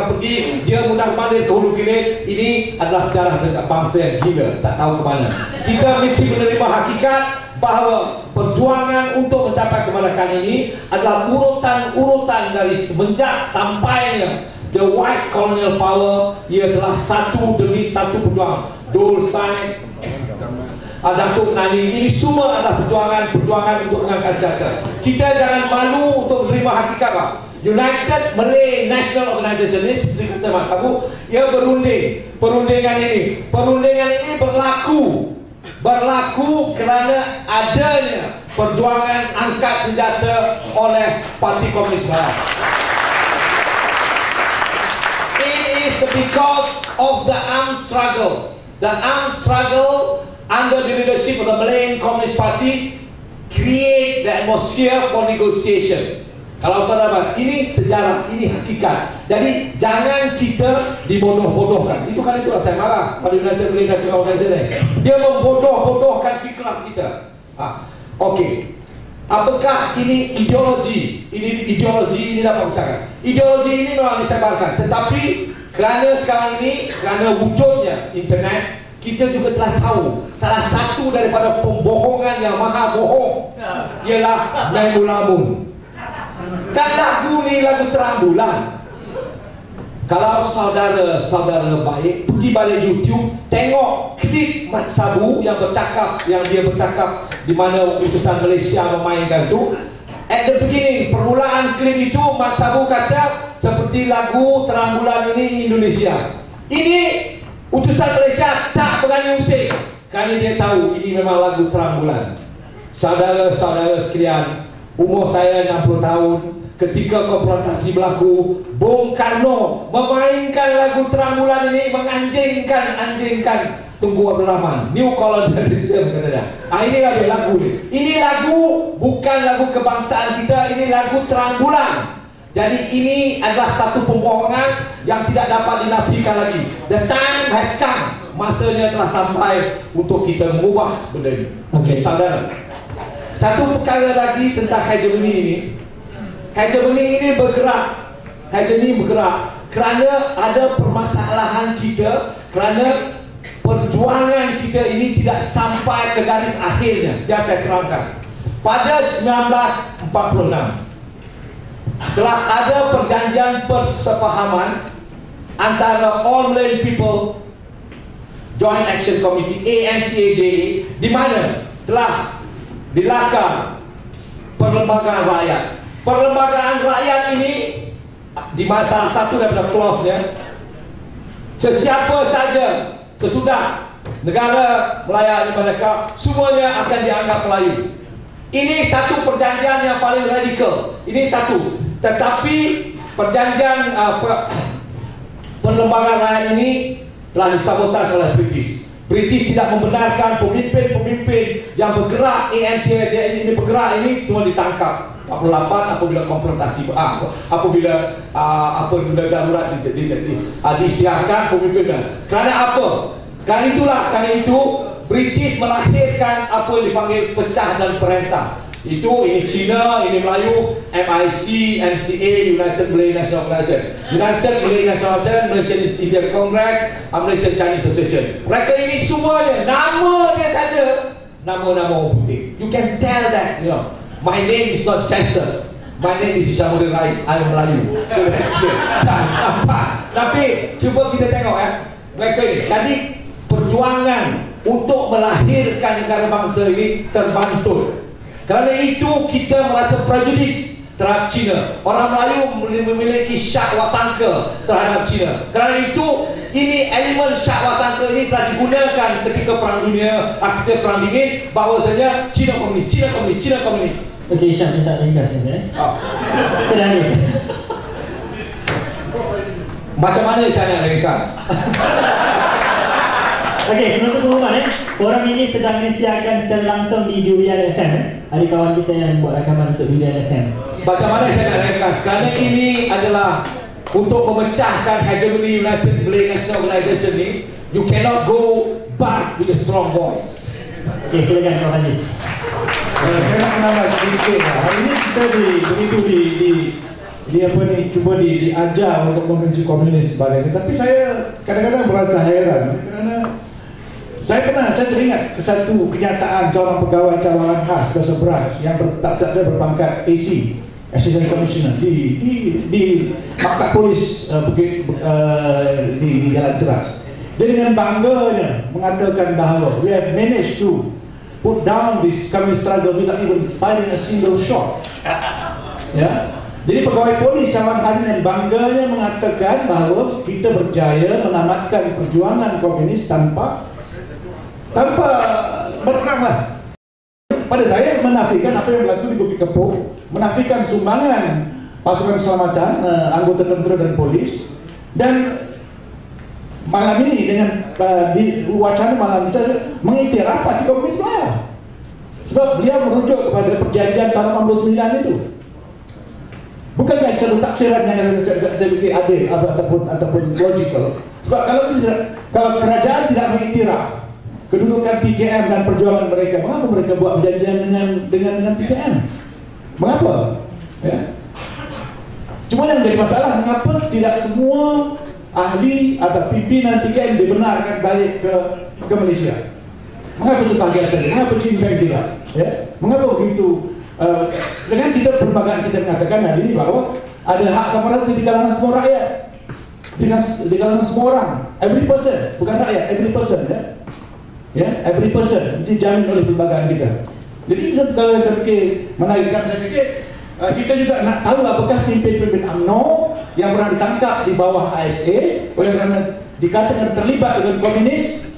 akan pergi, dia mudah-mudahan ke hulu hilir. Ini adalah sejarah dekat bangsa yang gila, tak tahu ke mana. Kita mesti menerima hakikat bahawa perjuangan untuk mencapai kemerdekaan ini adalah urutan-urutan dari semenjak sampainya the white colonial power. Ia telah satu demi satu perjuangan. Dul Sai, Datuk Nani, ini semua adalah perjuangan untuk mengangkat sejahtera. Kita jangan malu untuk menerima hakikat, Pak. United Malay National Organisation ini seperti kita tahu, ia berunding. Perundingan ini berlaku kerana adanya perjuangan angkat senjata oleh Parti Komunis Malaysia. It is because of the armed struggle. The armed struggle under the leadership of the Malayan Communist Party create the atmosphere for negotiation. Kalau saudara, ini sejarah, ini hakikat. Jadi jangan kita dibodoh-bodohkan. Itulah saya marah pada United Malay National Organisation. Dia membodoh-bodohkan fikiran kita. Okey. Apakah ini ideologi? Ini dapat bercakap. Ideologi ini memang disebarkan, tetapi kerana sekarang ini, kerana wujudnya internet, kita juga telah tahu salah satu daripada pembohongan yang maha bohong ialah Memulamun. Kan lagu ni lagu terang bulan. Kalau saudara baik, pergi balik YouTube, tengok klip Mat Sabu yang dia bercakap di mana utusan Malaysia memainkan tu. At the beginning, permulaan klip itu, Mat Sabu kata seperti lagu terang bulan ini Indonesia. Ini utusan Malaysia tak berani usik kerana dia tahu ini memang lagu terang bulan. Saudara-saudara sekalian, umur saya 60 tahun. Ketika konfrontasi berlaku, Bung Karno memainkan lagu terang bulan ini, menganjingkan Tunku Abdul Rahman, New Colonialism katanya. Inilah lagu ni. Ini lagu bukan lagu kebangsaan kita, ini lagu terang bulan. Jadi ini adalah satu pembohongan yang tidak dapat dinafikan lagi. The time has come. Masanya telah sampai untuk kita mengubah benda ini. Okey, saudara. Satu perkara lagi tentang hegemoni ini. Hegemoni ini bergerak kerana ada permasalahan kita, kerana perjuangan kita ini tidak sampai ke garis akhirnya. Biar saya terangkan. Pada 1946 telah ada perjanjian persefahaman antara All Malayan People Joint Action Committee AMCAJA, di mana telah dilakar perlembagaan rakyat. Perlembagaan rakyat ini di salah satu daripada clause-nya, sesiapa saja sesudah negara Melayu mereka semuanya akan dianggap Melayu. Ini satu perjanjian yang paling radikal. Ini satu. Tetapi perjanjian perlembagaan rakyat ini telah disabotase oleh British. British tidak membenarkan pemimpin-pemimpin yang bergerak ANC ini bergerak ini cuma ditangkap. 48 apabila konfrontasi apabila darurat disiarkan pemimpinnya. Kerana apa? Karena itu British melahirkan apa yang dipanggil pecah dan perintah. Ini China, ini Melayu, MIC, MCA, United Malay National Organisation, United Malay National Organisation, Malaysian Indian Congress, Malaysian Chinese Association. Mereka ini semuanya nama dia saja nama-nama orang putih. You can tell that, you know. My name is not Chester. My name is Isyamuddin Rais. I am Melayu. So that's clear. Tapi cuba kita tengok mereka ini. Jadi perjuangan untuk melahirkan negara bangsa ini terbantul. Kerana itu kita merasa prejudis terhadap China. Orang Melayu memiliki syak wasangka terhadap China. Kerana itu ini elemen syak wasangka ini telah digunakan ketika perang dunia, ketika perang dingin, bahawasanya China komunis. Okey, Syah minta ringkas ni. Terangis. Macam mana saya nak ringkas? Okey, sebelum pengumuman forum ini sedang disiarkan secara langsung di Durian FM. Ada kawan kita yang buat rakaman untuk Durian FM. Macam mana saya nak ringkas? Kerana ini adalah untuk memecahkan hegemoni United Malay National Organisation ni. You cannot go back with a strong voice. Okey, silakan Prof. Aziz. Saya nak menambah sedikit. Hari ini kita begitu cuba diajar untuk membenci komunis sebagainya. Tapi saya kadang-kadang merasa heran kerana saya teringat satu kenyataan seorang pegawai cawangan khas Bahasa Branch yang saya berpangkat AC, Assistant Commissioner di Maktab Polis di Jalan Ceras. Dia dengan bangganya mengatakan bahawa we have managed to put down this communist struggle without even firing a single shot. Ya. Jadi pegawai polis cawangan khas yang bangganya mengatakan bahawa kita berjaya menamatkan perjuangan komunis tanpa berperang lah. Pada saya menafikan apa yang berlaku di Bukit Kepong, menafikan sumbangan pasukan keselamatan, anggota tentera dan polis. Dan malam ini dengan di wacana malam ini saya mengiktiraf Parti Komunis Melayu, sebab beliau merujuk kepada perjanjian tahun 69 itu. Bukankah satu tafsiran yang saya pikir adil ataupun logical? Sebab kalau kerajaan tidak mengiktiraf kedudukan PKM dan perjuangan mereka, mengapa mereka buat perjanjian dengan PKM? Mengapa? Ya. Cuma yang menjadi masalah, mengapa tidak semua ahli atau pimpinan PKM dibenarkan balik ke Malaysia? Mengapa sebagian saja? Mengapa Cimpeng tidak? Ya. Mengapa begitu? Sedangkan kita perlembagaan kita mengatakan hari ini bahawa ada hak sama rata di kalangan semua rakyat, di kalangan semua orang, every person, bukan rakyat, every person, ya, every person dijamin oleh perlembagaan kita. Jadi kalau saya fikir menarikkan, saya fikir kita juga nak tahu apakah pimpin-pimpin UMNO yang pernah ditangkap di bawah ASA oleh kerana dikatakan terlibat dengan komunis,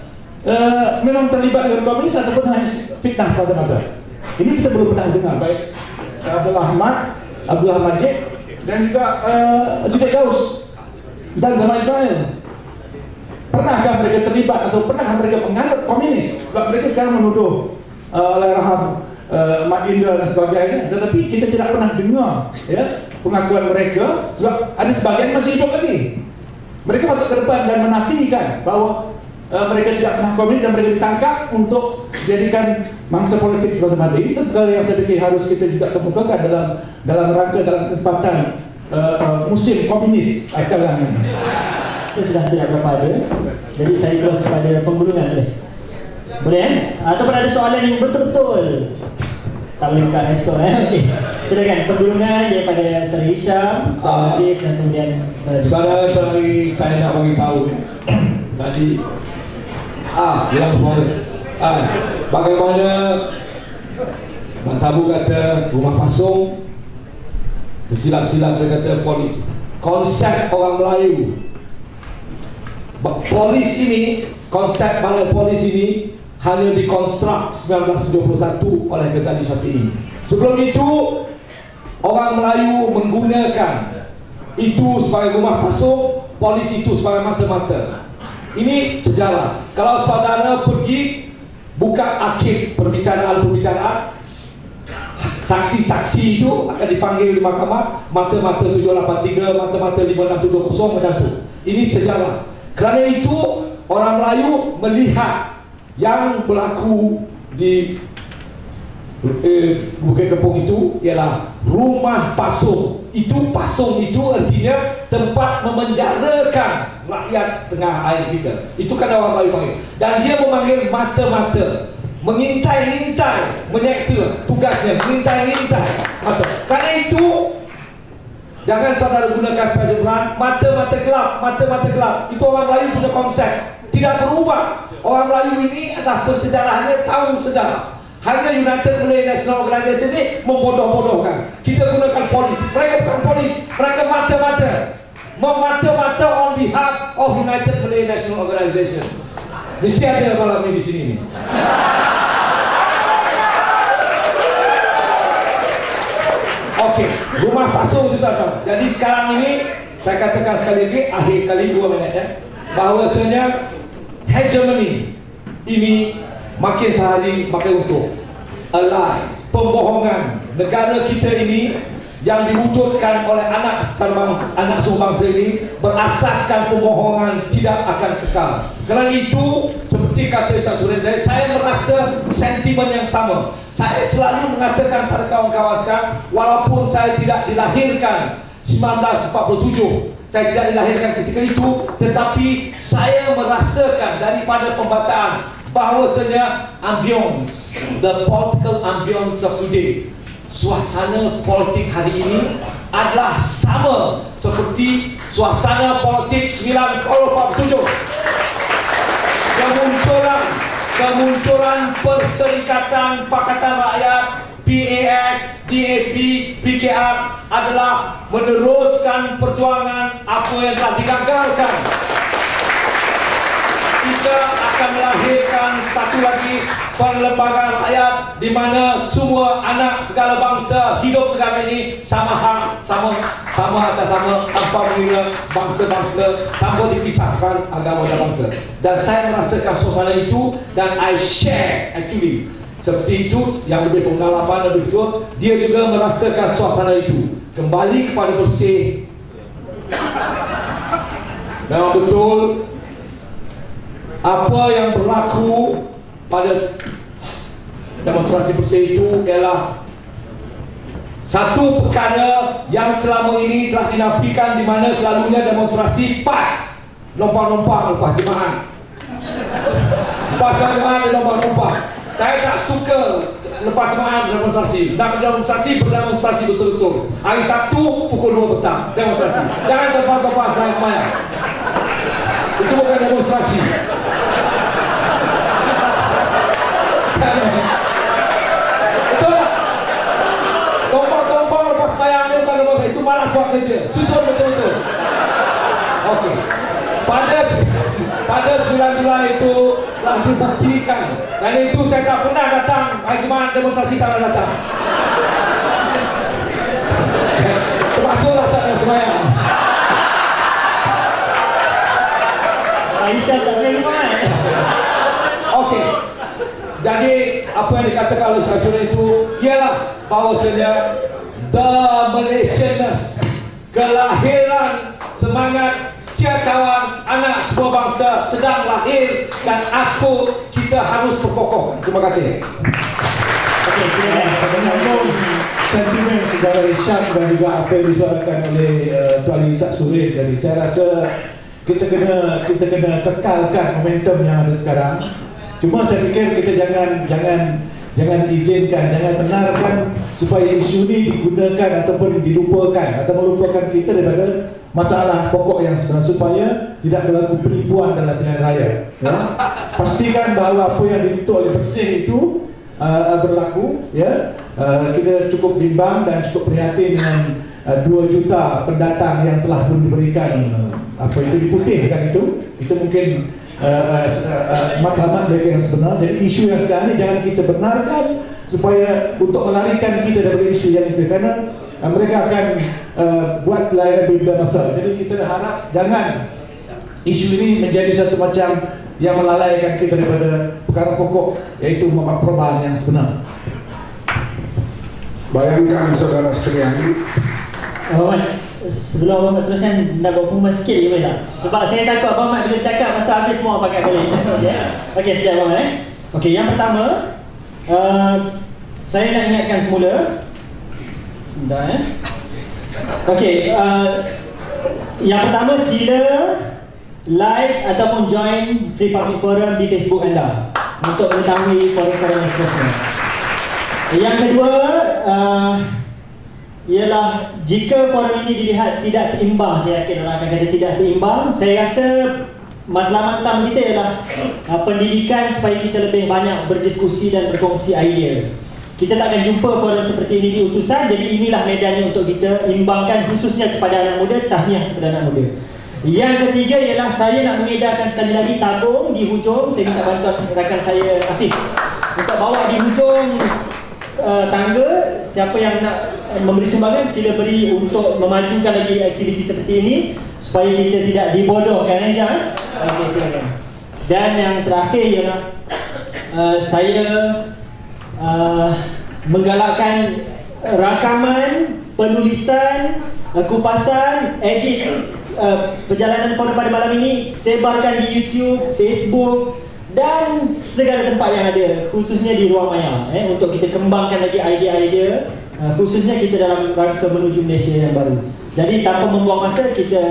memang terlibat dengan komunis ataupun hanya fitnah semata-mata. Ini kita belum pernah dengar, baik Abdul Ahmad Jek dan juga Zubaid Gaus dan Zaman Ismail. Pernahkah mereka terlibat atau pernah mereka menganggap komunis? Sebab mereka sekarang menuduh Allahyarham Mat Indra dan sebagainya, tetapi kita tidak pernah dengar ya pengakuan mereka, sebab ada sebagian masih hidup lagi. Mereka patut ke depan dan menafikan bahawa mereka tidak pernah komunis dan mereka ditangkap untuk dijadikan mangsa politik semata-mata. Ini satu hal yang saya fikir harus kita juga kemukakan dalam rangka dalam kesempatan musim komunis sekarang ini. Itu sudah tidak berapa ada. Jadi saya terus kepada penggulungan boleh? Boleh? Ataupun ada soalan yang betul-betul tak boleh buka next door, okey. Silakan penggulungan daripada Saudara Hisham, Aziz dan kemudian Saudara-saudari, saya nak bagi tahu tadi bilang bagaimana Mak Sabu kata rumah pasung, tersilap-silap dia kata polis. Konsep orang Melayu polis ini, konsep balai polis ini hanya dikonstruk 1971 oleh Ghazali Syafi'i. Sebelum itu orang Melayu menggunakan itu sebagai rumah pasung, polis itu sebagai mata-mata. Ini sejarah. Kalau saudara pergi buka akhir perbicaraan, saksi-saksi itu akan dipanggil di mahkamah, mata-mata 783, mata-mata 5670 macam tu. Ini sejarah. Kerana itu orang Melayu melihat yang berlaku di Bukit Kepong itu ialah rumah pasung. Pasung itu artinya tempat memenjarakan rakyat tengah air kita. Itu kan orang Melayu panggil. Dan dia memanggil mata-mata, mengintai-intai, menyekta tugasnya, mengintai-intai mata. Kerana itu jangan saudara gunakan special brand, mata-mata gelap. Itu orang Melayu punya konsep, tidak berubah. Orang Melayu ini adalah pensejarahnya, tahu sejarah. Hanya United Malay National Organisation ini membodoh-bodohkan. Kita gunakan polis, mereka bukan polis, mereka mata-mata, memata-mata on behalf of United Malay National Organisation. Mesti ada malam ini di sini nih. Okey, rumah pasung itu saja. Jadi sekarang ini saya katakan sekali lagi, akhir sekali 2 minit ya, bahawasanya hegemony ini makin sehari makin utuh. Lies, pembohongan negara kita ini yang diwujudkan oleh anak sumbangsa ini berasaskan pembohongan tidak akan kekal. Kerana itu, seperti kata Ustaz Surin saya merasa sentimen yang sama. Saya selalu mengatakan pada kawan-kawan sekarang, walaupun saya tidak dilahirkan 1947. Saya tidak dilahirkan ketika itu, tetapi saya merasakan daripada pembacaan bahawasanya ambience, the political ambience of today, suasana politik hari ini adalah sama seperti suasana politik 1947. Kemunculan Perserikatan Pakatan Rakyat PAS, DAP, PKR adalah meneruskan perjuangan apa yang telah digagalkan. Kita akan melahirkan satu lagi perlembagaan rakyat di mana semua anak segala bangsa hidup negara ini sama hak, sama atas sama, tanpa mengira bangsa-bangsa, tanpa dipisahkan agama dan bangsa. Dan saya merasakan suasana itu, dan I share actually seperti itu. Yang lebih pengalaman lebih tua, dia juga merasakan suasana itu. Kembali kepada bersih, memang betul apa yang berlaku pada demonstrasi bersih itu ialah satu perkara yang selama ini telah dinafikan, di mana selalunya demonstrasi pas lompang-lompang lepas jemaah. Lepas jemaah dan lompang-lompang. Saya tak suka lepas jemaah demonstrasi. Nak demonstrasi, berdemonstrasi betul-betul. Hari Sabtu pukul 2 petang demonstrasi. Jangan lepas-lepas saya semayang. Itu bukan demonstrasi. Betul tak? Lompang-lompang lepas semayang itu bukan demonstrasi. Itu malas buat kerja. Susun betul-betul. Okey. Pada 9 Julai itu telah dibuktikan. Dan itu saya tak pernah datang. Hari Jumaat demonstrasi tak pernah datang. Termasuklah tak ada semayang. Aisyah tak boleh Jumaat. Okey. Jadi apa yang dikatakan oleh Syarifudin itu ialah bahawasanya the Malaysianness, kelahiran semangat setiap kawan anak sebuah bangsa sedang lahir, dan kita harus perkokohkan. Terima kasih. Okey, menyambung sentimen sejarah Hisham dan juga apa yang disuarakan oleh Tuan Ishak Surin tadi, saya rasa kita kena kekalkan momentum yang ada sekarang. Cuma saya fikir kita jangan izinkan, jangan benarkan supaya isu ini digunakan ataupun dilupakan atau melupakan kita daripada masalah pokok yang sebenarnya, supaya tidak berlaku penipuan dalam pilihan raya. Ya? Pastikan bahawa apa yang ditutup oleh Bersih itu berlaku. Ya? Kita cukup bimbang dan cukup prihatin dengan 2 juta pendatang yang telah belum diberikan apa itu diputihkan itu mungkin matlamat mereka yang sebenar. Jadi isu yang sekarang ini jangan kita benarkan supaya untuk melarikan kita daripada isu yang itu, kerana mereka akan buat pelayanan bila masa. Jadi kita harap jangan isu ini menjadi satu macam yang melalaikan kita daripada perkara pokok, iaitu memak perubahan yang sebenar. Bayangkan saudara sekalian, Abang Mat, sebelum Abang Mat teruskan, nak buat pengumuman sikit boleh tak? Sebab saya takut Abang Mat bila cakap masa habis semua pakai boleh. Okey, sekejap Abang Mat. Okey, yang pertama, saya nak ingatkan semula. Sebentar Okey, yang pertama, sila like ataupun join Free Public Forum di Facebook anda untuk mengetahui forum-forum yang seterusnya. Yang kedua, ialah jika forum ini dilihat tidak seimbang, saya yakin orang akan kata tidak seimbang. Saya rasa matlamat utama kita ialah pendidikan supaya kita lebih banyak berdiskusi dan berkongsi idea. Kita tak akan jumpa forum seperti ini di utusan, jadi inilah medannya untuk kita imbangkan, khususnya kepada anak muda, tahniah kepada anak muda. Yang ketiga ialah saya nak mengedarkan sekali lagi tabung di hujung. Saya minta bantuan rakan saya Afif untuk bawa di hujung tangga. Siapa yang nak memberi sumbangan sila beri untuk memajukan lagi aktiviti seperti ini supaya kita tidak dibodohkan aja. Okey, silakan. Dan yang terakhir ialah saya menggalakkan rakaman, penulisan, kupasan, edit perjalanan forum pada malam ini sebarkan di YouTube, Facebook dan segala tempat yang ada, khususnya di Ruang Maya, untuk kita kembangkan lagi idea-idea, khususnya kita dalam rangka menuju Malaysia yang baru. Jadi tanpa membuang masa, kita